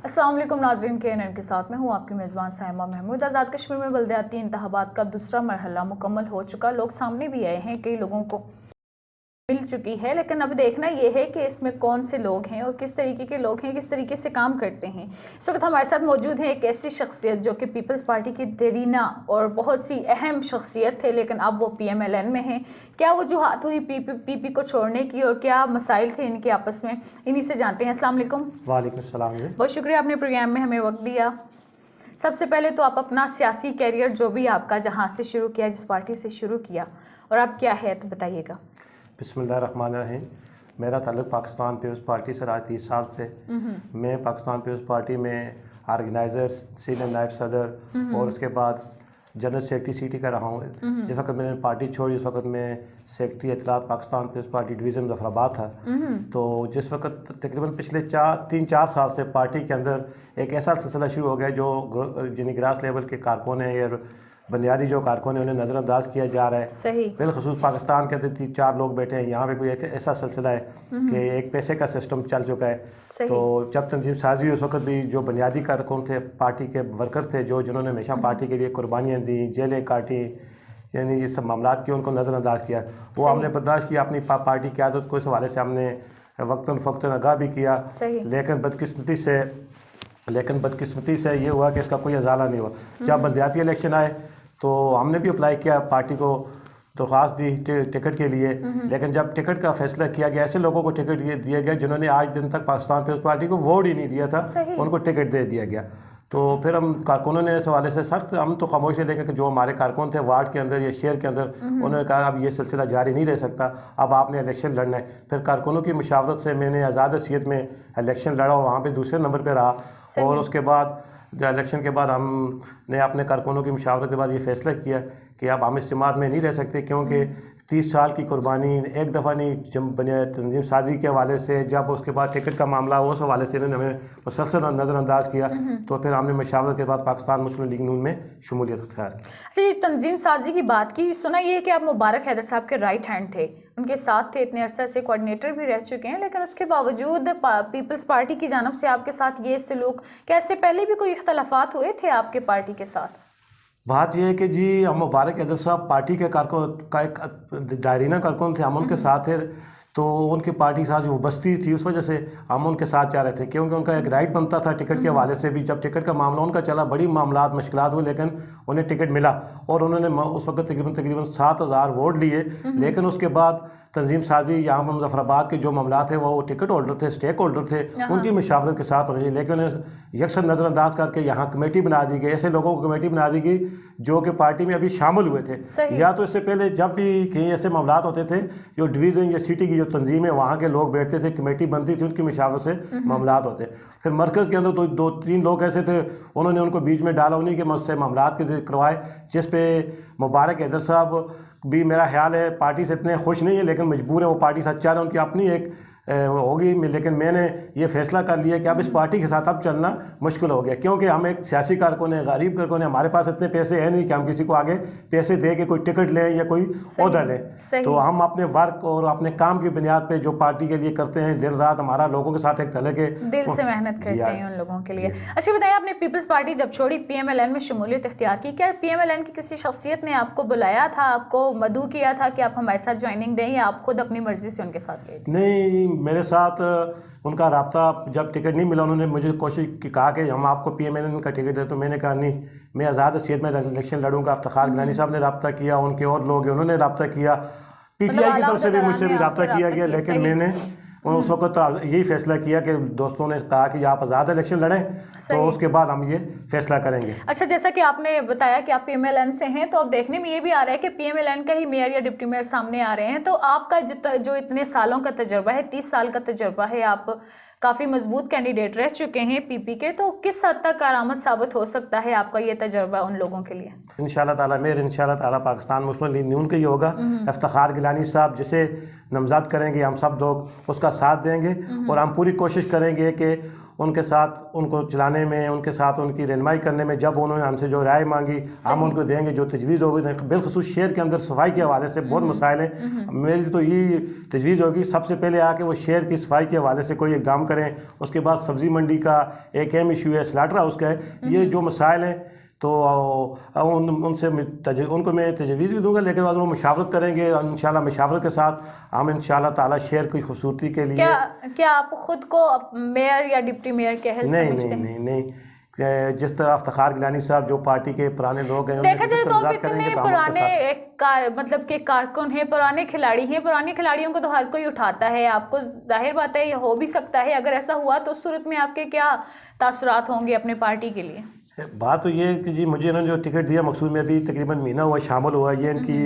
अस्सलाम वालेकुम नाज़रीन, KNN के साथ मैं हूँ आपकी मेज़बान साइमा महमूद। आज़ाद कश्मीर में बल्दियाती इंतखाबात का दूसरा मरहला मुकम्मल हो चुका। लोग सामने भी आए हैं, कई लोगों को मिल चुकी है, लेकिन अब देखना ये है कि इसमें कौन से लोग हैं और किस तरीके के लोग हैं, किस तरीके से काम करते हैं। इस वक्त हमारे साथ मौजूद है एक ऐसी शख्सियत जो कि पीपल्स पार्टी की देरीना और बहुत सी अहम शख्सियत थे, लेकिन अब वो PMLN में हैं। क्या वजूहात हुई PP को छोड़ने की और क्या मसाइल थे इनके आपस में, इन्हीं से जानते हैं। अस्सलाम वालेकुम। वालेकुम सलाम। बहुत शुक्रिया आपने प्रोग्राम में हमें वक्त दिया। सबसे पहले तो आप अपना सियासी कैरियर जो भी आपका जहाँ से शुरू किया, जिस पार्टी से शुरू किया और आप क्या है तो बताइएगा। बिस्मिल्लाहिर्रहमानिर्रहीम। मेरा ताल्लुक़ पाकिस्तान पीपल्स पार्टी से रहा 30 साल से। मैं पाकिस्तान पीपल्स पार्टी में ऑर्गेनाइज़र, सीनियर नायब सदर और उसके बाद जनरल सेक्रेटरी सिटी का रहा हूँ। जिस वक्त मैंने पार्टी छोड़ी उस वक्त मैं सेक्रेटरी इत्तलात Pakistan peoples party division Muzaffarabad था। तो जिस वक्त तकरीबन पिछले 3-4 साल से पार्टी के अंदर एक ऐसा सिलसिला शुरू हो गया जो यानी ग्रास लेवल के कारकुन हैं या बुनियादी जो कारकुन हैं उन्हें नज़रअंदाज किया जा रहा है। सही। बिलखसूस पाकिस्तान के अंदर 3-4 लोग बैठे हैं, यहाँ पे कोई एक ऐसा सिलसिला है कि एक पैसे का सिस्टम चल चुका है। तो जब तंजीम साजी हुई उस वक्त भी जो बुनियादी कारकुन थे, पार्टी के वर्कर थे, जिन्होंने हमेशा पार्टी के लिए कुर्बानियाँ दी, जेलें काटी, यानी ये सब मामला किए, उनको नज़रअंदाज किया। वो हमने बर्दाश्त किया, अपनी पार्टी की आदत को इस हवाले से हमने वक्तन फ़क्तन आगाह भी किया। लेकिन बदकिस्मती से ये हुआ कि इसका कोई अजाला नहीं हुआ। जब बल्दियाती इलेक्शन आए तो हमने भी अप्लाई किया, पार्टी को दरख्वास्त दी टिकट के लिए। लेकिन जब टिकट का फैसला किया गया, ऐसे लोगों को टिकट दिया गया जिन्होंने आज दिन तक पाकिस्तान पीपल्स पार्टी को वोट ही नहीं दिया था, उनको टिकट दे दिया गया। तो फिर हम कारकुनों ने इस हवाले से सख्त, हम तो खामोश है, लेकिन जो हमारे कारकुन थे वार्ड के अंदर या शहर के अंदर, उन्होंने कहा अब ये सिलसिला जारी नहीं रह सकता, अब आपने इलेक्शन लड़ना है। फिर कारकुनों की मुशावरत से मैंने आज़ाद हैसियत में इलेक्शन लड़ा और वहाँ पर दूसरे नंबर पर रहा। और उसके बाद इलेक्शन के बाद हमने अपने कारकुनों की मुशावरत के बाद ये फैसला किया कि अब हम इस जमात में नहीं रह सकते, क्योंकि 30 साल की कुर्बानी एक दफ़ा नहीं, जब तंजीम साजी के हवाले से, जब उसके बाद टिकट का मामला उस हवाले से इन्होंने हमें मुसलसल नज़रअंदाज किया। तो फिर हमने मशावरत के बाद पाकिस्तान मुस्लिम लीग नून में शमूलियत अख्तियार की। अच्छा, ये तंजीम साजी की बात की, सुना ये है कि आप मुबारक हैदर साहब के राइट हैंड थे, उनके साथ थे, इतने अरसे से कोऑर्डिनेटर भी रह चुके हैं, लेकिन उसके बावजूद पीपल्स पार्टी की जानब से आपके साथ ये सलूक, कैसे पहले भी कोई इख्तलाफात हुए थे आपके पार्टी के साथ? बात यह है कि जी हम मुबारक हैदर साहब पार्टी के कारकुन का एक दायरीना कारकुन थे, हम उनके साथ थे। तो उनकी पार्टी के साथ जो बस्ती थी उस वजह से हम उनके साथ जा रहे थे, क्योंकि उनका एक राइट बनता था टिकट के हवाले से भी। जब टिकट का मामला उनका चला, बड़ी मामलात मुश्किलात हुई, लेकिन उन्हें टिकट मिला और उन्होंने उस वक्त तकरीबन 7,000 वोट लिए। लेकिन उसके बाद तंजीम साजी यहाँ पर मुजफ्फराबाद के जो मामला थे वो टिकट होल्डर थे, स्टेक होल्डर थे, उनकी मुशावरत के साथ होनी चाहिए, लेकिन यकसर नज़रअंदाज करके यहाँ कमेटी बना दी गई। ऐसे लोगों को कमेटी बना दी गई जो कि पार्टी में अभी शामिल हुए थे, या तो इससे पहले जब भी कहीं ऐसे मामलात होते थे, जो डिवीज़न या सिटी की जो तंजीम है वहाँ के लोग बैठते थे, कमेटी बनती थी, उनकी मुशावरत से मामलात होते। फिर मरकज़ के अंदर 2-3 लोग ऐसे थे, उन्होंने उनको बीच में डाला, उन्हीं के मद से मामलात के जिक्र करवाए, जिस पे मुबारक हैदर साहब भी मेरा ख्याल है पार्टी से इतने खुश नहीं है, लेकिन मजबूर है, वो पार्टी से चाह रहे हैं, उनकी अपनी एक होगी। लेकिन मैंने ये फैसला कर लिया कि अब इस पार्टी के साथ अब चलना मुश्किल हो गया, क्योंकि हम एक सियासी कारकुन हैं, गरीब कारकुन हैं, हमारे पास इतने पैसे हैं नहीं कि हम किसी को आगे पैसे दे के कोई टिकट लें या कोई ओहदा लें। तो हम अपने वर्क और अपने काम की बुनियाद पे जो पार्टी के लिए करते हैं, दिन रात हमारा लोगों के साथ एक तरह के दिल से मेहनत करते हैं उन लोगों के लिए। अच्छा बताइए, आपने पीपल्स पार्टी जब छोड़ी, PMLN में शमूलियत इख्तियार की, क्या PMLN की किसी शख्सियत ने आपको बुलाया था, आपको मदऊ किया था कि आप हमारे साथ ज्वाइनिंग दें, या आप खुद अपनी मर्जी से उनके साथ गए थे? नहीं, मेरे साथ उनका रब्ता, जब टिकट नहीं मिला उन्होंने मुझे कहा कि हम आपको PMLN का टिकट दें, तो मैंने कहा नहीं, मैं आज़ाद हैसियत में इलेक्शन लड़ूंगा। इफ्तिखार गिलानी साहब ने रब्ता किया, उनके और लोग हैं उन्होंने रब्ता किया, PTI की तरफ से भी मुझसे भी रब्ता किया गया, लेकिन मैंने उस वक्त यही फैसला किया कि दोस्तों ने कहा कि आप आज़ाद इलेक्शन लड़ें, तो उसके बाद हम ये फैसला करेंगे। अच्छा, जैसा कि आपने बताया कि आप PMLN से हैं, तो अब देखने में ये भी आ रहा है कि PMLN का ही मेयर या डिप्टी मेयर सामने आ रहे हैं। तो आपका जो इतने सालों का तजर्बा है, 30 साल का तजर्बा है, आप काफ़ी मजबूत कैंडिडेट रह चुके हैं PP के, तो किस हद तक कारआमद साबित हो सकता है आपका ये तजर्बा उन लोगों के लिए? इंशाअल्लाह ताला मेयर इंशाअल्लाह ताला पाकिस्तान मुस्लिम लीग नून का ही होगा। इफ्तिखार गिलानी साहब जिसे नामज़द करेंगे, हम सब लोग उसका साथ देंगे और हम पूरी कोशिश करेंगे कि उनके साथ उनको चलाने में, उनके साथ उनकी रहनुमाई करने में, जब उन्होंने हमसे जो राय मांगी हम उनको देंगे। जो तजवीज़ होगी, बिलखसूस शहर के अंदर सफाई के हवाले से बहुत मसाइल हैं। मेरी तो यही तजवीज़ होगी, सबसे पहले आके वो शहर की सफाई के हवाले से कोई इकदाम करें। उसके बाद सब्ज़ी मंडी का एक अहम इशू है, स्लाटर हाउस का है। ये जो मसाइल हैं तो उनको मैं तजवीज़ भी दूंगा, लेकिन अगर वो मशावरत करेंगे इंशाल्लाह, मशावरत के साथ हम इंशाल्लाह ताला शहर की खूबसूरती के लिए। क्या आप खुद को मेयर या डिप्टी मेयर के अहल समझते हैं? नहीं, जिस तरह इफ्तिखार गिलानी साहब जो पार्टी के पुराने लोग हैं, देखा जाए तो अब इतने पुराने मतलब के कारकुन हैं, पुराने खिलाड़ी हैं, पुराने खिलाड़ियों को तो हर कोई उठाता है। आपको जाहिर बात है ये हो भी सकता है। अगर ऐसा हुआ तो उस सूरत में आपके क्या तासुरात होंगे अपने पार्टी के लिए? बात तो ये है कि जी मुझे इन्होंने जो टिकट दिया मकसूद में अभी तकरीबन महीना हुआ शामिल हुआ। ये इनकी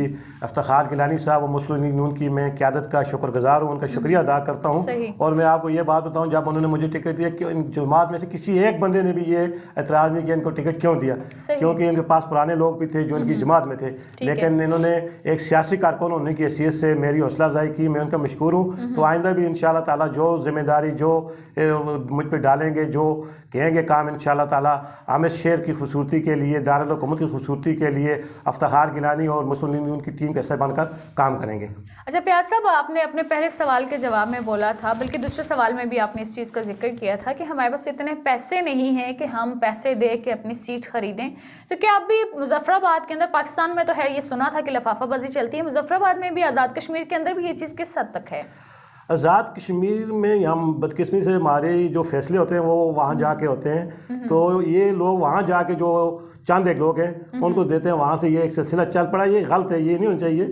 इफ्तिखार गिलानी साहब और मुस्लिम लीग नून की मैं क़यादत का शुक्रगुजार हूँ, उनका शुक्रिया अदा करता हूँ। और मैं आपको ये बात बताऊँ, जब उन्होंने मुझे टिकट दिया कि जमात में से किसी एक बंदे ने भी ये एतराज़ नहीं किया इनको टिकट क्यों दिया, क्योंकि इनके पास पुराने लोग भी थे जो इनकी जमात में थे। लेकिन इन्होंने एक सियासी कारकुन होने की हैसियत से मेरी हौसला अफजाई की, मैं उनका मशकूर हूँ। तो आइंदा भी इंशाल्लाह ताला जो जिम्मेदारी जो मुझ पर डालेंगे, जो कहेंगे काम, इंशाल्लाह ताला आमिर शहर की खूबसूरती के लिए, दारुल हुकूमत की खूबसूरती के लिए इफ्तिखार गिलानी और मुस्लिम लीग नून की टीम कैसे बनकर काम करेंगे। अच्छा फयाज साहब, आपने अपने पहले सवाल के जवाब में बोला था, बल्कि दूसरे सवाल में भी आपने इस चीज़ का जिक्र किया था कि हमारे पास इतने पैसे नहीं हैं कि हम पैसे दे के अपनी सीट खरीदें। तो क्या अब भी मुजफ्फराबाद के अंदर, पाकिस्तान में तो है, ये सुना था कि लफाफाबाजी चलती है, मुजफ्फराबाद में भी, आज़ाद कश्मीर के अंदर भी ये चीज़ किस हद तक है? आज़ाद कश्मीर में हम बदकिस्मती से हमारे जो फैसले होते हैं वो वहाँ जाके होते हैं। तो ये लोग वहाँ जाके जो चंद एक लोग हैं उनको देते हैं, वहाँ से ये एक सिलसिला चल पड़ा। ये गलत है, ये नहीं होना चाहिए,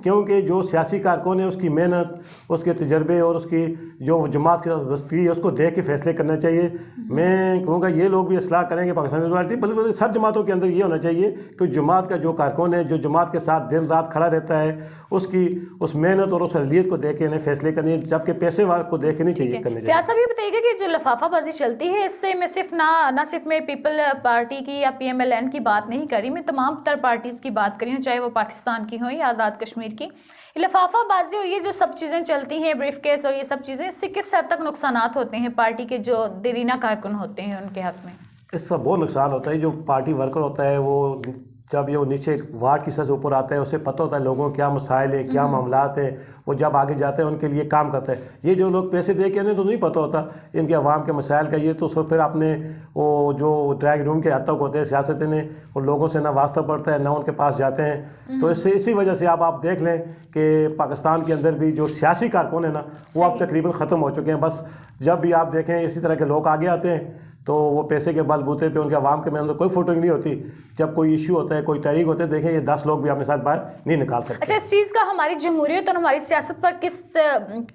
क्योंकि जो सियासी कारकुन है उसकी मेहनत, उसके तजर्बे और उसकी जो जमात की बस्ती है उसको देख के फैसले करना चाहिए। मैं कहूँगा ये लोग भी इस्लाह करेंगे पाकिस्तानी पार्टी, बल्कि सब जमातों के अंदर ये होना चाहिए कि जमात का जो कारकुन है, जो जमात के साथ दिन रात खड़ा रहता है, उसकी उस मेहनत और उस अहलियत को देख के इन्हें फैसले करने, जबकि पैसे वाले को देख के नहीं चाहिए करने चाहिए। साहब ये बताइएगा कि जो लफाफाबाजी चलती है, इससे मैं सिर्फ ना सिर्फ मैं पीपल पार्टी की या PMLN की बात नहीं कर रही, मैं तमाम तर पार्टीज़ की बात कर रही हूँ, चाहे वो पाकिस्तान की हो या आज़ाद कश्मीर की। लफाफाबाजी और ये जो सब चीज़ें चलती हैं, ब्रीफ केस और ये सब चीज़ें, इससे किस हद तक नुकसानात होते हैं पार्टी के जो देरीना कारकुन होते हैं उनके हक में? इसका बहुत नुकसान होता है। जो पार्टी वर्कर होता है वो जब ये नीचे वार्ड की सतह से ऊपर आता है, उसे पता होता है लोगों क्या मसाइल है, क्या मामलात हैं, वो जब आगे जाते हैं उनके लिए काम करते हैं। ये जो लोग पैसे दे के तो नहीं पता होता इनके अवाम के मसाइल का। ये तो सिर्फ फिर अपने वो जो ड्राइंग रूम के हद तक होते हैं, सियासत ने उन लोगों से ना वास्ता पड़ता है, ना उनके पास जाते हैं। तो इससे इसी वजह से आप देख लें कि पाकिस्तान के अंदर भी जो सियासी कारकुन है ना, वो अब तकरीबन ख़त्म हो चुके हैं। बस जब भी आप देखें इसी तरह के लोग आगे आते हैं तो वो पैसे के बलबूते पे उनके अवाम के अंदर कोई फोटो नहीं होती। जब कोई इशू होता है, कोई तहरीक होते है, देखें ये 10 लोग भी अपने साथ बाहर नहीं निकाल सकते। अच्छा, इस चीज़ का हमारी जमहूरियत और हमारी सियासत पर किस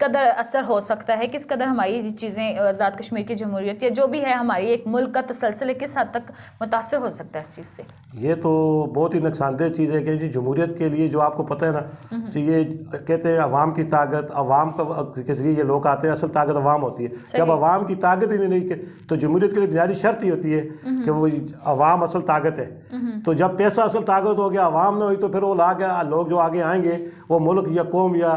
कदर असर हो सकता है? किस कदर हमारी चीज़ें, आज़ाद कश्मीर की जमहूरियत या जो भी है हमारी एक मुल्क का तसलसल, किस हद तक मुतासर हो सकता है इस चीज़ से? ये तो बहुत ही नुकसानदेह चीज़ है कि जी जमहूरियत के लिए जो आपको पता है ना, तो ये कहते हैं अवाम की ताकत, अवाम के जरिए ये लोग आते हैं, असल ताकत अवाम होती है। जब अवाम की ताकत ही नहीं तो जमहूरियत के लिए बुनियादी शर्त ही होती है कि वो अवाम असल ताकत है। तो जब पैसा असल ताकत हो गया, अवाम ना हुई, तो फिर वो लोग जो आगे आएंगे वो मुल्क या कौम या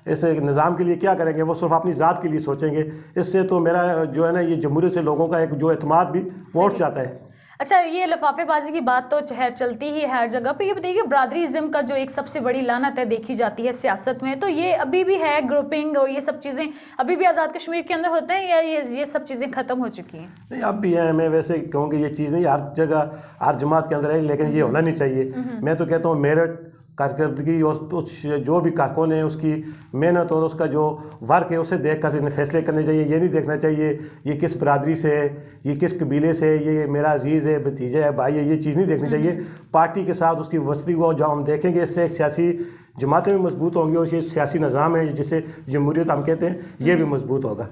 ऐसे निज़ाम के लिए क्या करेंगे? वो सिर्फ अपनी ज़ात के लिए सोचेंगे। इससे तो मेरा जो है ना, ये जमहूरियत से लोगों का एक जो एतमाद भी वोट जाता है। अच्छा, ये लिफाफेबाजी की बात तो चलती ही है हर जगह पे। ये बताइए ब्रादरीज़म का जो एक सबसे बड़ी लानत है देखी जाती है सियासत में, तो ये अभी भी है? ग्रुपिंग और ये सब चीज़ें अभी भी आज़ाद कश्मीर के अंदर होते हैं या ये सब चीज़ें ख़त्म हो चुकी हैं? नहीं, अब भी है। मैं वैसे कहूँगी ये चीज़ नहीं हर जगह हर जमात के अंदर है, लेकिन ये होना नहीं चाहिए। मैं तो कहता हूँ मेरिट कारकर्दगी और उस जो भी कारकुन है उसकी मेहनत और उसका जो वर्क है उसे देख कर फैसले करने चाहिए। ये नहीं देखना चाहिए ये किस बरादरी से है, ये किस कबीले से है, ये मेरा अजीज़ है, भतीजा है, भाई है, ये चीज़ नहीं देखनी चाहिए। पार्टी के साथ उसकी वस्ती को जब हम देखेंगे, इससे सियासी जमातें भी मजबूत होंगी और ये सियासी निज़ाम है जिसे जमहूरियत हम कहते हैं, ये भी मजबूत होगा।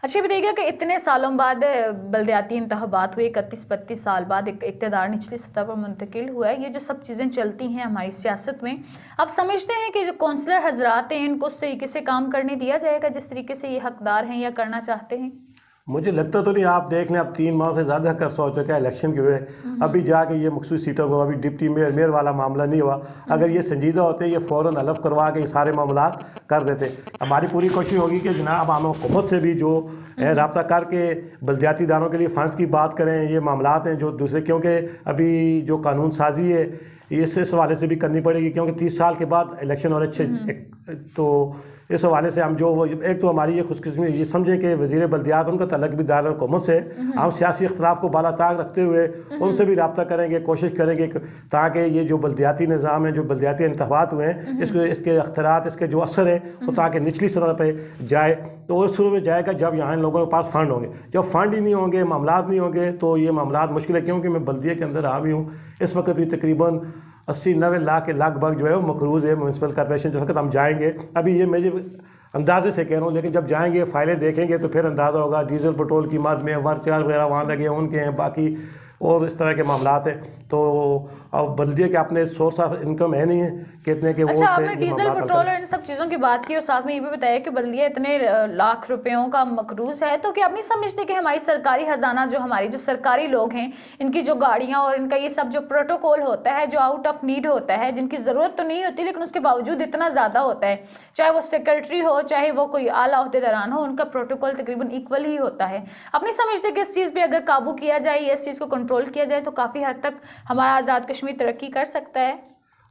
अच्छा, बताइएगा कि इतने सालों बाद बल्दियाती इंतखाबात हुए, 31-32 साल बाद एक इक़्तिदार निचली सतह पर मुंतकिल हुआ है, ये जो सब चीज़ें चलती हैं हमारी सियासत में, आप समझते हैं कि जो कौंसलर हजरात हैं इनको उस तरीके से काम करने दिया जाएगा जिस तरीके से ये हकदार हैं या करना चाहते हैं? मुझे लगता तो नहीं, आप देख लें अब 3 माह से ज़्यादा कर हो चुका है इलेक्शन के हुए, अभी जाके ये मखसूस सीटों को अभी डिप्टी मेयर वाला मामला नहीं हुआ। अगर ये संजीदा होते ये फ़ौरन हलफ करवा के ये सारे मामला कर देते। हमारी पूरी कोशिश होगी कि जनाब हम हुकूमत से भी जो है रब्ता करके बल्दियाती इदारों के लिए फ़ंड्स की बात करें। ये मामला हैं जो दूसरे, क्योंकि अभी जो कानून साजी है इस हवाले से भी करनी पड़ेगी, क्योंकि 30 साल के बाद इलेक्शन और अच्छे तो इस हवाले से हम जो एक तो हमारी ये खुशकिस्मती ये समझें कि वज़ीर बल्दियात उनका तल्लुक भी दायरा हुकूमत से, हम सियासी इख्तिलाफ को बालाताक रखते हुए उनसे भी रब्ता करेंगे, कोशिश करेंगे ताकि ये जो बल्दियाती निज़ाम है, जो बल्दियाती इंतख़ाबात हुए हैं, इसके अख्तियारात, इसके जो असर है वो ताकि निचली सतह पर जाए। तो उस शुरू में जाएगा जब यहाँ इन लोगों के पास फ़ंड होंगे। जब फ़ंड ही नहीं होंगे, मामलात नहीं होंगे, तो ये मामलात मुश्किल है। क्योंकि मैं बल्दिया के अंदर आ भी हूँ, इस वक्त भी तकरीबन 80-90 लाख के लगभग जो है वो मकरूज़ है म्यूनसिपल कॉर्पोरेशन। जिस वक्त हम जाएंगे, अभी ये मेरे अंदाजे से कह रहा हूँ, लेकिन जब जाएंगे फाइलें देखेंगे तो फिर अंदाज़ा होगा। डीजल पेट्रोल की मद में वर्क चार्ज वगैरह वहाँ लगे हैं, उनके हैं, बाकी और इस तरह के मामलात हैं। तो अब बल्दिया के अपने सोर्स ऑफ इनकम है नहीं है कितने के। अच्छा, आपने डीजल पेट्रोल और इन सब चीज़ों की बात की और साथ में ये भी बताया कि बल्दिया इतने लाख रुपयों का मकरूज है, तो क्या आप नहीं समझते कि हमारी सरकारी खजाना, जो हमारी जो सरकारी लोग हैं, इनकी जो गाड़ियाँ और इनका ये सब जो प्रोटोकॉल होता है, जो आउट ऑफ नीड होता है, जिनकी ज़रूरत तो नहीं होती लेकिन उसके बावजूद इतना ज़्यादा होता है, चाहे वो सेक्रेटरी हो चाहे वो कोई आला ओहदेदारान हो, उनका प्रोटोकॉल तकरीबन इक्वल ही होता है। आप नहीं समझते कि इस चीज़ पर अगर काबू किया जाए, इस चीज़ को कंट्रोल किया जाए, तो काफ़ी हद तक हमारा आज़ाद कश्मीर तरक्की कर सकता है?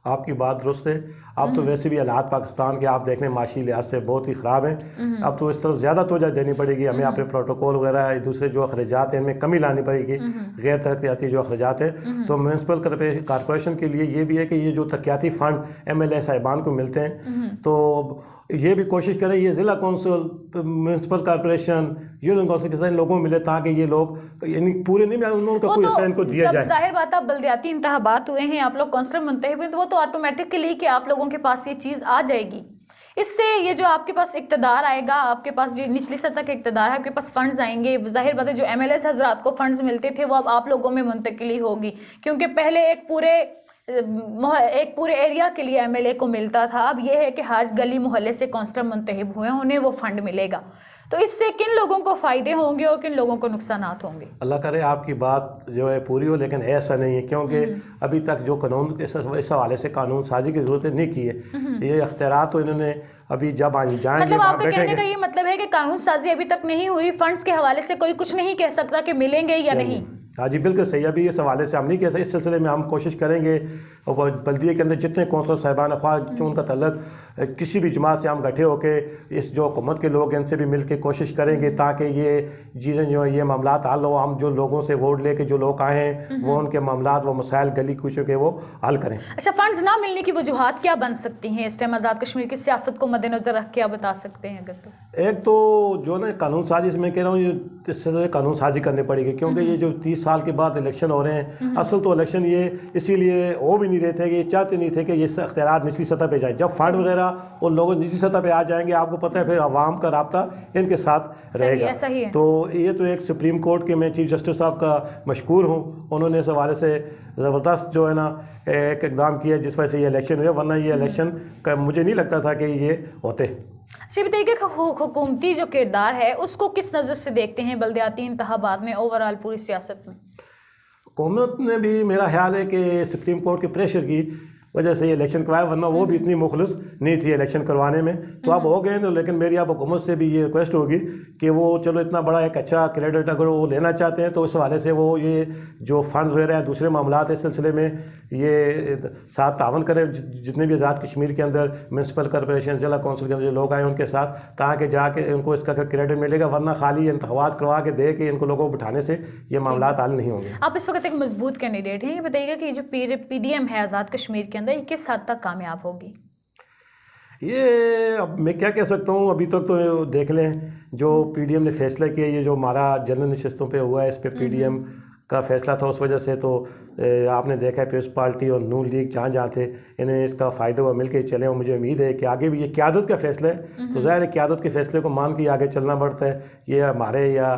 आपकी बात दुरुस्त है। अब तो वैसे भी हालात पाकिस्तान के आप देख लें माशी लिहाज से बहुत ही ख़राब हैं। अब तो इस तरफ ज़्यादा तवज्जो देनी पड़ेगी हमें, अपने प्रोटोकॉल वगैरह दूसरे जो अखराजात हैं इनमें कमी लानी पड़ेगी, गैर तरक्याती जो अखराजात हैं। तो म्यूनसिपल कॉर्पोरेशन के लिए ये भी है कि ये जो तरक्याती फ़ंड MLA साहिबान को मिलते हैं, तो ये भी कोशिश करें ये ज़िला council, municipal corporation, union council के सारे लोगों को मिले, ताकि ये लोग यानी पूरे नहीं उनका कोई हिस्सा इनको दिया जाए। जाहिर बात है, बल्दियाती इंतखाबात हुए हैं, आप लोग कौंसलर मुंतखब हैं, तो वो तो ऑटोमेटिकली कि आप लोगों के पास ये चीज़ आ जाएगी। इससे ये जो आपके पास इक़्तिदार आएगा, आपके पास जो निचली सतह का इक़्तिदार है, आपके पास फंड्स आएंगे। जाहिर बात है जो MLA हजरात को फंड्स मिलते थे वो अब आप लोगों में मुंतकिली होगी, क्योंकि पहले एक पूरे एरिया के लिए MLA को मिलता था। अब ये है कि हर गली मोहल्ले से काउंसलर मुंतखब हुए, उन्हें वो फंड मिलेगा। तो इससे किन लोगों को फ़ायदे होंगे और किन लोगों को नुकसानात होंगे? अल्लाह करे आपकी बात जो है पूरी हो, लेकिन ऐसा नहीं है, क्योंकि अभी तक जो कानून इस हवाले से कानून साजी की ज़रूरत नहीं की है। ये अख्तियार तो इन्होंने अभी जब जाएंगे, मतलब आपके कहने का ये मतलब है कि कानून साजी अभी तक नहीं हुई, फंड्स के हवाले से कोई कुछ नहीं कह सकता कि मिलेंगे या नहीं। हाँ जी, बिल्कुल सही। अभी इस हवाले से हम नहीं कह सकते। इस सिलसिले में हम कोशिश करेंगे और बल्दिया के अंदर जितने कौंसल साहिबान ख्वाह जो उनका तल्लक किसी भी जमात से हम इकट्ठे होकर इस जो हुकूमत के लोग हैं इनसे भी मिल के कोशिश करेंगे ताकि ये चीज़ें जो है ये मामलात हल हो। हम जो लोगों से वोट लेके जो लोग आए हैं वो उनके मामलात वो मसाइल गली कूचों के वो हल करें। अच्छा, फंड्स ना मिलने की वजूहात क्या बन सकती हैं इस टाइम आज़ाद कश्मीर की सियासत को मद्देनजर रख के, आप बता सकते हैं अगर? तो एक तो जो ना कानून साजी, इसमें कह रहा हूँ ये इससे कानून साजी करनी पड़ेगी, क्योंकि ये जो 30 साल के बाद इलेक्शन हो रहे हैं, असल तो इलेक्शन ये इसीलिए हो भी नहीं रहे थे कि ये चाहते नहीं थे कि ये अख्तियार निचली सतह पे जाए। जब फंड वगैरह और लोग निचली सतह पे आ जाएंगे, आपको पता है फिर आवाम का राब्ता इनके साथ रहेगा। सही है। तो ये तो एक सुप्रीम कोर्ट के मैं चीफ जस्टिस साहब का मशकूर हूँ, उन्होंने इस हवाले से ज़बरदस्त जो है ना एक इकदाम किया जिस वजह से ये इलेक्शन हुए, वरना ये इलेक्शन का मुझे नहीं लगता था कि ये होते। अच्छा बताइए कि हुकूमती जो किरदार है उसको किस नज़र से देखते हैं बल्दियाती इंतखाबात में, ओवरऑल पूरी सियासत में? हुकूमत ने भी मेरा ख्याल है कि सुप्रीम कोर्ट के प्रेशर की वजह से ये इलेक्शन करवाया, वरना वो भी इतनी मुखलिस नहीं थी इलेक्शन करवाने में। तो अब हो गए, तो लेकिन मेरी अब हुकूमत से भी ये रिक्वेस्ट होगी कि वो चलो इतना बड़ा एक अच्छा क्रेडिट अगर वो लेना चाहते हैं तो इस हवाले से वो ये जो फंड्स वगैरह हैं दूसरे मामलात इस सिलसिले में ये साथ तावन करें, जितने भी आज़ाद कश्मीर के अंदर म्यूनसिपल कॉर्पोरेशन ज़िला कौंसिल के अंदर जो लोग आए उनके साथ, ताकि जाके उनको इसका क्रेडिट मिलेगा, वरना खाली इंतख़ाबात करवा के दे के इनको लोगों को बिठाने से ये मामलात हल नहीं होंगे। आप इस वक्त एक मजबूत कैंडिडेट हैं, ये बताइएगा कि जो PDM है आज़ाद कश्मीर के अंदर, ये किस हद तक कामयाब होगी? ये अब मैं क्या कह सकता हूँ, अभी तक तो देख लें जो PDM ने फैसला किया, ये जो हमारा जनरल नशिस्तों पे हुआ है इस पर PDM का फैसला था, उस वजह से तो आपने देखा है पीपल्स पार्टी और नून लीग जहाँ जहाँ थे इन्हें इसका फ़ायदा हुआ, मिल के चले। और मुझे उम्मीद है कि आगे भी ये क़यादत का फैसला है, तो ज़ाहिर है क़यादत के फैसले को मान के आगे चलना पड़ता है। ये हमारे या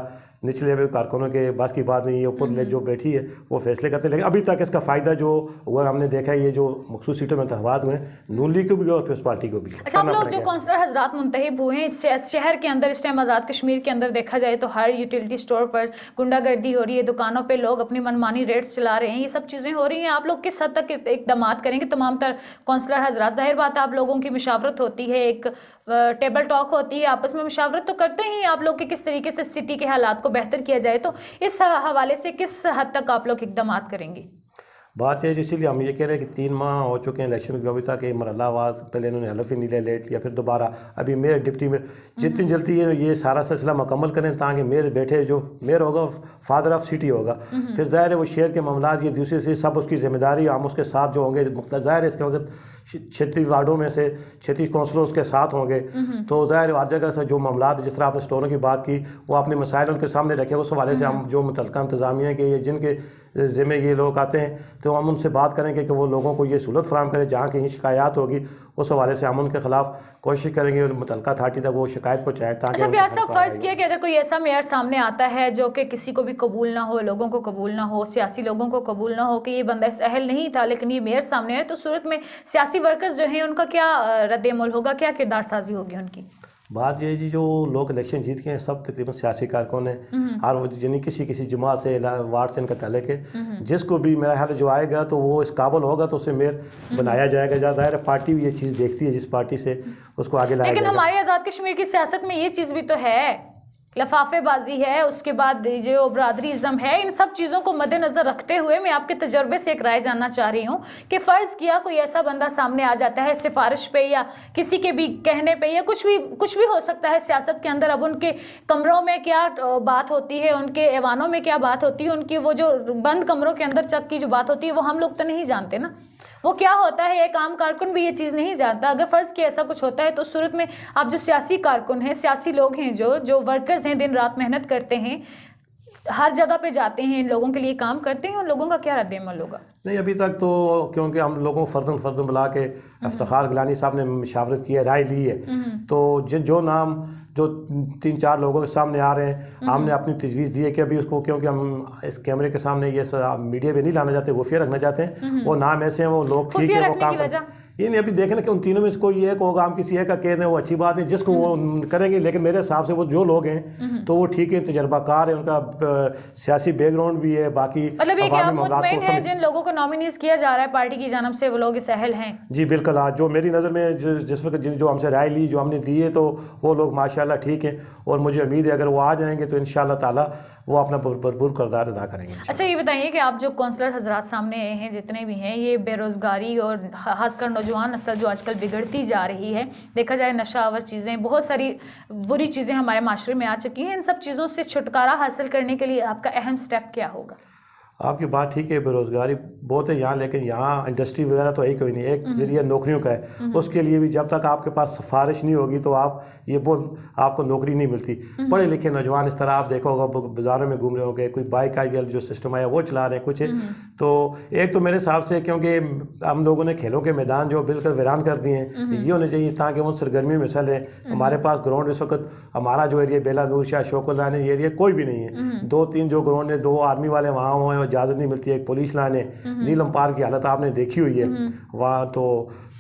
निचले लेवल कारकुनों के बस की बात नहीं है, ऊपर जो बैठी है वो फैसले करते हैं। लेकिन अभी तक इसका फ़ायदा जो हुआ हमने देखा है, ये जो मखसूस सीटों में इंतखाबात हुए नून लीग को भी और पीपल्स पार्टी को भी। अच्छा, आप लोग जो काउंसलर हजरात मुंतखब हुए हैं इस शहर के अंदर, इस टाइम आज़ाद कश्मीर के अंदर देखा जाए तो हर यूटिलिटी स्टोर पर गुंडागर्दी हो रही है, दुकानों पे लोग अपनी मनमानी रेट्स चला रहे हैं, ये सब चीज़ें हो रही हैं। आप लोग किस हद तक इकदाम करेंगे तमाम तर काउंसलर हजरात? जाहिर बात है आप लोगों की मुशावरत होती है, एक टेबल टॉक होती है, आपस में मुशावरत तो करते ही आप लोग के किस तरीके से सिटी के हालात को बेहतर किया जाए, तो इस हवाले से किस हद तक आप लोग इकदाम करेंगे? बात है इसीलिए हम ये कह रहे हैं कि 3 माह हो चुके हैं इलेक्शन को, अभी तक ये मरहला आवाज़, पहले इन्होंने हलफ ही नहीं लिया, लेट लिया, फिर दोबारा अभी मेयर डिप्टी में जितनी जल्दी ये सारा सिलसिला मुकम्मल करें ताकि मेयर बैठे, जो मेयर होगा फादर ऑफ सिटी होगा, फिर ज़ाहिर है वो शहर के मामलात ये दूसरे से सब उसकी जिम्मेदारी हम उसके साथ जो होंगे, ज़ाहिर है इसके वक्त 36 वार्डों में से 36 काउंसलर उसके साथ होंगे, तो ज़ाहिर हर जगह से जो मामलात, जिस तरह आपने स्टोरों की बात की, वो अपने मसाइल उनके सामने रखे, उस हवाले से हम जो मुतल्लिका इंतज़ामिया के ये जिनके ज़िम्मे ये लोग आते हैं, तो हम उनसे बात करेंगे कि वो लोगों को ये सहूलत फराहम करें, जहाँ कहीं शिकायत होगी उस हवाले से हम उनके खिलाफ कोशिश करेंगे और मुतल्लिका अथॉरिटी तक वो शिकायत पहुँचाएँ। अच्छा, व्यास साहब फ़र्ज़ किया कि अगर कोई ऐसा मेयर सामने आता है जो कि किसी को भी कबूल ना हो, लोगों को कबूल ना हो, सियासी लोगों को कबूल ना हो, कि ये बंदा इस अहल नहीं था लेकिन ये मेयर सामने है, तो सूरत में सियासी वर्कर्स जो हैं उनका क्या रद्द-ए-अमल होगा, क्या किरदार साजी होगी उनकी? बात ये जी, जो लोग इलेक्शन जीत के हैं सब तकरीबन सियासी कारकुन हैं, और वो यानी किसी जमात से वार्ड से इनका ताल्लुक है, जिसको भी मेरा ख्याल जो आएगा तो वो इस काबिल होगा तो उसे मेयर बनाया जाएगा। ज़ाहिर है पार्टी भी ये चीज़ देखती है, जिस पार्टी से उसको आगे लाया लेकिन जाएगा। हमारे आज़ाद कश्मीर की सियासत में ये चीज़ भी तो है, लफाफेबाजी है, उसके बाद जो बरादरीज़म है, इन सब चीज़ों को मद्देनज़र रखते हुए मैं आपके तजर्बे से एक राय जानना चाह रही हूँ कि फ़र्ज़ किया कोई ऐसा बंदा सामने आ जाता है सिफारिश पे या किसी के भी कहने पे या कुछ भी हो सकता है सियासत के अंदर। अब उनके कमरों में क्या बात होती है, उनके ऐवानों में क्या बात होती है, उनकी वो जो बंद कमरों के अंदर तक की जो बात होती है वो हम लोग तो नहीं जानते ना, वो क्या होता है, एक आम कारकुन भी ये चीज़ नहीं जानता। अगर फ़र्ज़ कि ऐसा कुछ होता है तो सूरत में आप जो सियासी कारकुन हैं, सियासी लोग हैं, जो वर्कर्स हैं, दिन रात मेहनत करते हैं, हर जगह पे जाते हैं, इन लोगों के लिए काम करते हैं, उन लोगों का क्या रद्द-ए-अमल होगा? नहीं, अभी तक तो क्योंकि हम लोगों को फ़र्दन बुला के इफ्तिखार गिलानी साहब ने मशावरत की है, राय ली है, तो जो नाम जो 3-4 लोगों के सामने आ रहे हैं, हमने अपनी तजवीज़ दी है कि अभी उसको, क्योंकि हम इस कैमरे के सामने ये मीडिया पे नहीं लाना चाहते, खुफिया रखना चाहते हैं, वो नाम ऐसे हैं, वो लोग ठीक है, वो काम ये नहीं। अभी देखें ना कि उन तीनों में से कोई एक होगा, हम किसी एक का कह दें वो अच्छी बात है, जिसको वो करेंगे, लेकिन मेरे हिसाब से वो जो लोग हैं तो वो ठीक है, तजर्बाकार है, उनका सियासी बैकग्राउंड भी है, बाकी मतलब ये कि आप मुतमईन हैं जिन लोगों को नॉमिनीज किया जा रहा है पार्टी की जानब से, वो लोग इस अहल हैं? जी बिल्कुल। आज जो मेरी नज़र में जिस वक्त जो हमसे राय ली, जो हमने दी है, तो वो लोग माशाल्लाह ठीक है, और मुझे उम्मीद है अगर वो आ जाएंगे तो इंशाअल्लाह ताला वो अपना भरपूर किरदार अदा करेंगे। अच्छा, ये बताइए कि आप जो काउंसलर हजरात सामने आए हैं, जितने भी हैं, ये बेरोज़गारी और खासकर नौजवान नस्ल जो आजकल बिगड़ती जा रही है, देखा जाए नशावर चीज़ें, बहुत सारी बुरी चीज़ें हमारे माशरे में आ चुकी हैं, इन सब चीज़ों से छुटकारा हासिल करने के लिए आपका अहम स्टेप क्या होगा? आपकी बात ठीक है, बेरोज़गारी बहुत है यहाँ, लेकिन यहाँ इंडस्ट्री वगैरह तो है कोई नहीं, एक ज़रिया नौकरियों का है, उसके लिए भी जब तक आपके पास सिफारिश नहीं होगी तो आप ये आपको नौकरी नहीं मिलती। पढ़े लिखे नौजवान इस तरह आप देखो होगा बाज़ारों में घूम रहे होंगे, कोई बाइक का जो सिस्टम आया वो चला रहे हैं कुछ, तो एक तो मेरे हिसाब से क्योंकि हम लोगों ने खेलों के मैदान जो बिल्कुल वीरान कर दिए हैं, ये होने चाहिए ताकि वो सरगर्मी में चले। हमारे पास ग्राउंड इस वक्त हमारा जो एरिया बेला नूर शाह शौकुल्ला एरिया कोई भी नहीं है, 2-3 जो ग्राउंड है, 2 आर्मी वाले वहाँ हुए, इजाज़त नहीं मिलती है, एक पुलिस लाइन है, नीलम पार्क की हालत आपने देखी हुई है वहाँ,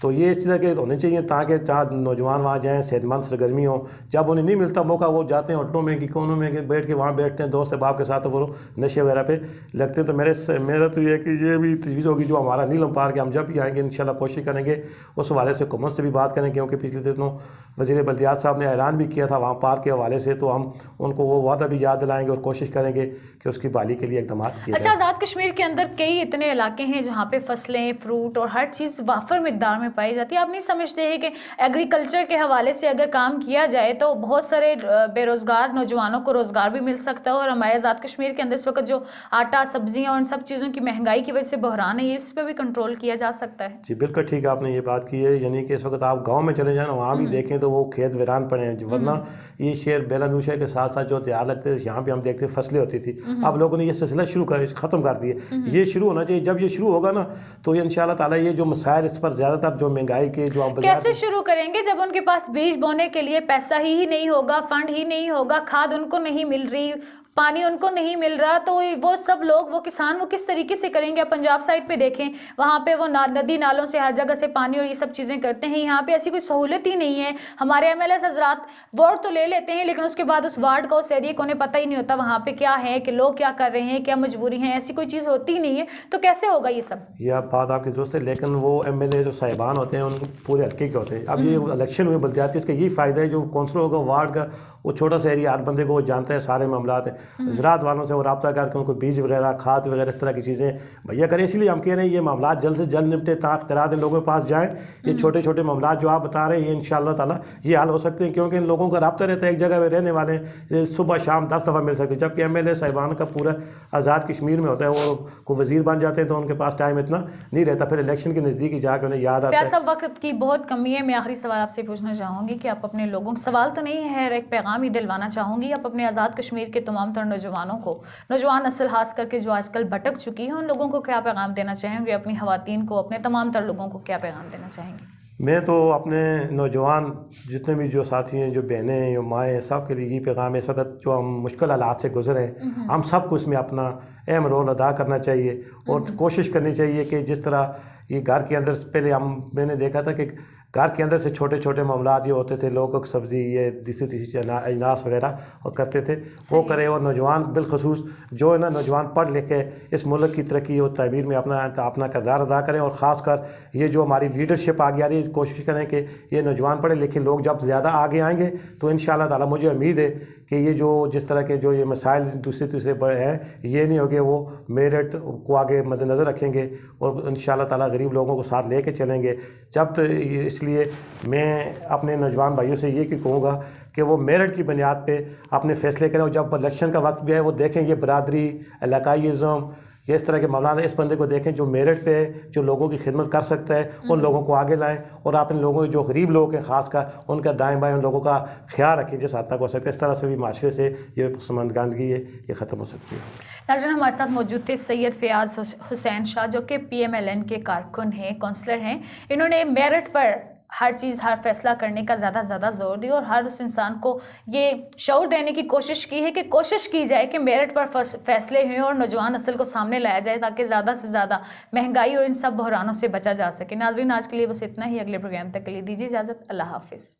तो ये इस तरह के होने चाहिए ताकि नौजवान वहाँ जाएँ, सेहतमंद सरगर्मी हो। जब उन्हें नहीं मिलता मौका, वो जाते हैं होटलों में कि कोनों में बैठ के वहाँ बैठते हैं दोस्त अहबाब के साथ, तो वो नशे वगैरह पे लगते हैं। तो मेरा तो ये कि ये भी तजवीज़ होगी जो हमारा नीलम पार्क है, हम जब भी आएंगे इंशाल्लाह कोशिश करेंगे उस हवाले से हुकूमत से भी बात करें, क्योंकि पिछले दिनों वज़ीर बल्दियात साहब ने ऐलान भी किया था वहाँ पार्क के हवाले से, तो हम उनको वो वादा भी याद दिलाएंगे और कोशिश करेंगे कि उसकी बहाली के लिए इक़दाम किए। अच्छा, आज़ाद कश्मीर के अंदर कई इतने इलाके हैं जहाँ पे फसलें, फ्रूट और हर चीज़ वाफर मिकदार में पाई जाती है। आप नहीं समझते हैं कि एग्रीकल्चर के हवाले से अगर काम किया जाए तो बहुत सारे बेरोज़गार नौजवानों को रोज़गार भी मिल सकता है? और हमारे आज़ाद कश्मीर के अंदर इस वक्त जो आटा, सब्जियाँ और उन सब चीज़ों की महंगाई की वजह से बहरान है, इस पर भी कंट्रोल किया जा सकता है। जी बिल्कुल ठीक, आपने ये बात की है, यानी कि इस वक्त आप गाँव में चले जाए ना, वहाँ भी देखें तो वो खेत वीरान पड़े हैं, वरना ये शहर बेलानूशा के साथ साथ जो त्यार लगते थे, यहाँ पे हम देखते फसलें होती थी, अब लोगों ने ये सिलसिला ख़त्म कर दिए। ये शुरू होना चाहिए, जब ये शुरू होगा ना तो इंशाल्लाह ताला ये जो मसाइल इस पर ज़्यादातर जो महंगाई के जो आप कैसे शुरू करेंगे जब उनके पास बीज बोने के लिए पैसा ही नहीं होगा, फंड ही नहीं होगा, खाद उनको नहीं मिल रही, पानी उनको नहीं मिल रहा, तो वो सब लोग, वो किसान, वो किस तरीके से करेंगे। आप पंजाब साइड पे देखें, वहाँ पे वो नदी नालों से हर जगह से पानी और ये सब चीज़ें करते हैं। यहाँ पे ऐसी कोई सहूलत ही नहीं है। हमारे एमएलए हजरात वोट तो ले लेते हैं, लेकिन उसके बाद उस वार्ड का, उस एरिया को उन्हें पता ही नहीं होता वहाँ पे क्या है, कि लोग क्या कर रहे हैं, क्या मजबूरी है, ऐसी कोई चीज़ होती ही नहीं है। तो कैसे होगा ये सब? यह बात आपकी दोस्त है, लेकिन वो एमएलए जो साहिबान होते हैं उनको पूरे हल्के के होते हैं। अब ये इलेक्शन में बल्दियाती, इसका यही फ़ायदा है, जो काउंसलर होगा वार्ड का, वो छोटा सा एरिया, हर बंदे को वो जानता है, सारे मामलात हैं। ज़राअत वालों से वो रब्ता करके उनको बीज वगैरह, खाद वगैरह, इस तरह की चीज़ें भैया करें। इसलिए हम कह रहे हैं ये मामलात जल्द से जल्द निपटे, ताकि करा दें, लोगों के पास जाएँ। ये छोटे छोटे मामलात जो आप बता रहे हैं, ये इंशाअल्लाह ताला ये हल हो सकते हैं, क्योंकि इन लोगों का रब्ता रहता है, एक जगह में रहने वाले सुबह शाम 10 दफ़ा मिल सकते हैं। जबकि एमएलए साहिबान का पूरा आज़ाद कश्मीर में होता है, वो को वज़ीर बन जाते हैं, तो उनके पास टाइम इतना नहीं रहता, फिर इलेक्शन के नज़दीक जाकर उन्हें याद आता है। सब वक्त की बहुत कमी है। मैं आखिरी सवाल आपसे पूछना चाहूँगी कि आप अपने लोगों, सवाल तो नहीं है, एक पैगाम ही दिलवाना चाहूँगी, आप अपने आज़ाद कश्मीर के तमाम तर नौजवानों को, नौजवान नस्ल खास करके जो आजकल भटक चुकी है, उन लोगों को क्या पैगाम देना चाहेंगे? अपनी ख़वातीन को, अपने तमाम तर लोगों को क्या पैगाम देना चाहेंगे? मैं तो अपने नौजवान जितने भी जो साथी हैं, जो बहनें हैं, जो माएँ हैं, सब के लिए यही पैगाम है, इस वक्त जो हम मुश्किल हालात से गुजरे हैं, हम सबको इसमें अपना अहम रोल अदा करना चाहिए और कोशिश करनी चाहिए कि जिस तरह ये घर के अंदर पहले मैंने देखा था कि घर के अंदर से छोटे छोटे मामलात ये होते थे, लोगों को सब्ज़ी, ये दूसरी तीसरी अनाज वगैरह और करते थे, वो करें। और नौजवान बिलखसूस जो है ना, नौजवान पढ़ लिख के इस मुल्क की तरक्की और तमीर में अपना किरदार अदा करें। और ख़ासकर ये जो हमारी लीडरशिप आगे आ रही है, कोशिश करें कि ये नौजवान पढ़े लिखे लोग जब ज़्यादा आगे आएंगे, तो इंशाअल्लाह ताला मुझे उम्मीद है कि ये जो जिस तरह के जो ये मसाइल दूसरे तीसरे बड़े हैं, ये नहीं होंगे, वो मेरिट को आगे मद्देनज़र रखेंगे और इंशाअल्लाह ताला गरीब लोगों को साथ लेके चलेंगे। जब तो इसलिए मैं अपने नौजवान भाइयों से ये कहूँगा कि वो मेरिट की बुनियाद पे अपने फ़ैसले करें, और जब इलेक्शन का वक्त भी है, वो देखें ये बरादरी, इलाकाईज़म, ये इस तरह के मामला है, इस बंदे को देखें जो मेरिट पे है, जो लोगों की खिदमत कर सकता है, उन लोगों को आगे लाएं। और आप इन लोगों जो गरीब लोग हैं ख़ासकर, उनका दाएं बाएं उन लोगों का ख्याल रखें जिस हद तक हो सकता है। इस तरह से भी माशरे से ये पसमानदगी है, ये ख़त्म हो सकती है। नाज़रीन, हमारे साथ मौजूद थे सैयद फयाज़ हुसैन शाह, जो कि PMLN के कारकुन हैं, काउंसलर हैं। इन्होंने मेरिट पर हर चीज़, हर फैसला करने का ज़्यादा जोर दिया और हर उस इंसान को ये शऊर देने की कोशिश की है कि कोशिश की जाए कि मेरिट पर फैसले हों और नौजवान नस्ल को सामने लाया जाए, ताकि ज़्यादा से ज़्यादा महंगाई और इन सब बहरानों से बचा जा सके। नाज़रीन, आज के लिए बस इतना ही। अगले प्रोग्राम तक के लिए दीजिए इजाज़त। अल्लाह हाफिज़।